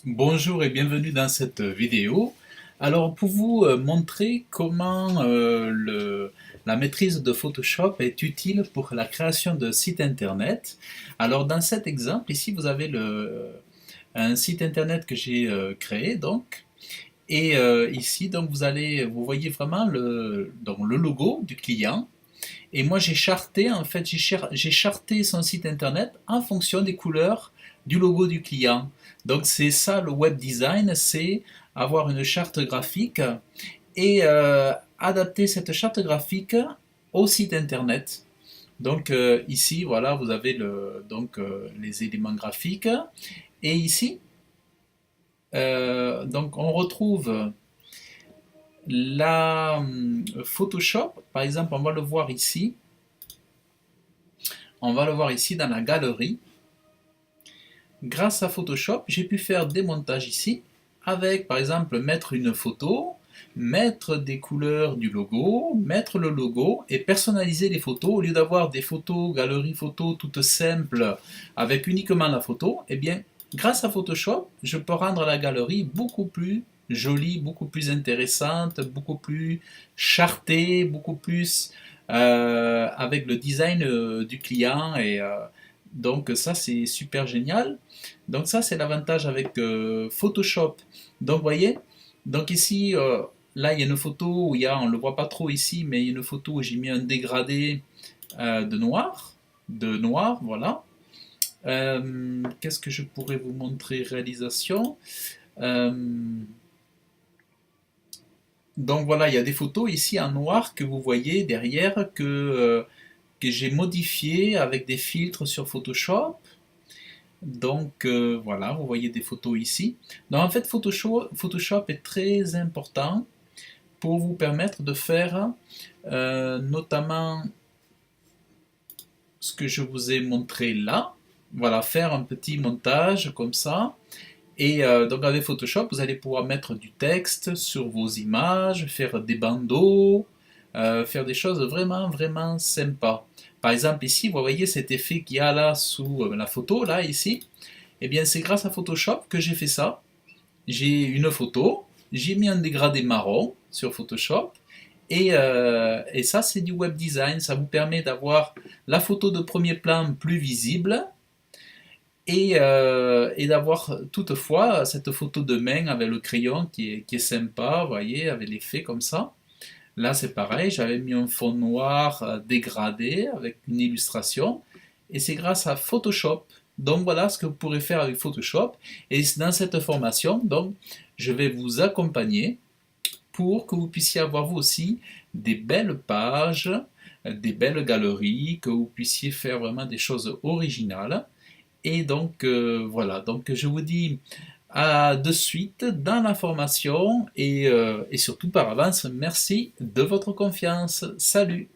Bonjour et bienvenue dans cette vidéo. Alors pour vous montrer comment la maîtrise de Photoshop est utile pour la création de sites internet. Alors dans cet exemple ici vous avez un site internet que j'ai créé donc et ici donc vous voyez vraiment donc, le logo du client. Et moi, j'ai charté, en fait, j'ai charté son site internet en fonction des couleurs du logo du client. Donc, c'est ça le web design, c'est avoir une charte graphique et adapter cette charte graphique au site internet. Donc, ici, voilà, vous avez les éléments graphiques. Et ici, donc, on retrouve la Photoshop. Par exemple, on va le voir ici. On va le voir ici dans la galerie. Grâce à Photoshop, j'ai pu faire des montages ici avec, par exemple, mettre une photo, mettre des couleurs du logo, mettre le logo et personnaliser les photos. Au lieu d'avoir des photos, galeries photos toutes simples avec uniquement la photo, eh bien, grâce à Photoshop, je peux rendre la galerie beaucoup plus jolie, beaucoup plus intéressante, beaucoup plus chartée, beaucoup plus avec le design du client et donc ça c'est super génial. Donc ça c'est l'avantage avec Photoshop. Donc vous voyez, donc ici là il y a une photo où on le voit pas trop ici, mais il y a une photo où j'ai mis un dégradé de noir, voilà. Qu'est-ce que je pourrais vous montrer réalisation? Euh, donc voilà, il y a des photos ici en noir que vous voyez derrière que j'ai modifié avec des filtres sur Photoshop. Donc voilà, vous voyez des photos ici. Donc en fait, Photoshop est très important pour vous permettre de faire notamment ce que je vous ai montré là. Voilà, faire un petit montage comme ça. Et donc avec Photoshop, vous allez pouvoir mettre du texte sur vos images, faire des bandeaux, faire des choses vraiment, vraiment sympas. Par exemple, ici, vous voyez cet effet qu'il y a là sous la photo, là, ici. Eh bien, c'est grâce à Photoshop que j'ai fait ça. J'ai une photo, j'ai mis un dégradé marron sur Photoshop, et ça, c'est du web design. Ça vous permet d'avoir la photo de premier plan plus visible, et d'avoir toutefois cette photo de main avec le crayon qui est sympa, vous voyez, avec l'effet comme ça. Là, c'est pareil, j'avais mis un fond noir dégradé avec une illustration, et c'est grâce à Photoshop. Donc voilà ce que vous pourrez faire avec Photoshop. Et dans cette formation, donc, je vais vous accompagner pour que vous puissiez avoir vous aussi des belles pages, des belles galeries, que vous puissiez faire vraiment des choses originales. Et donc voilà, donc je vous dis à de suite dans la formation et surtout par avance, merci de votre confiance. Salut!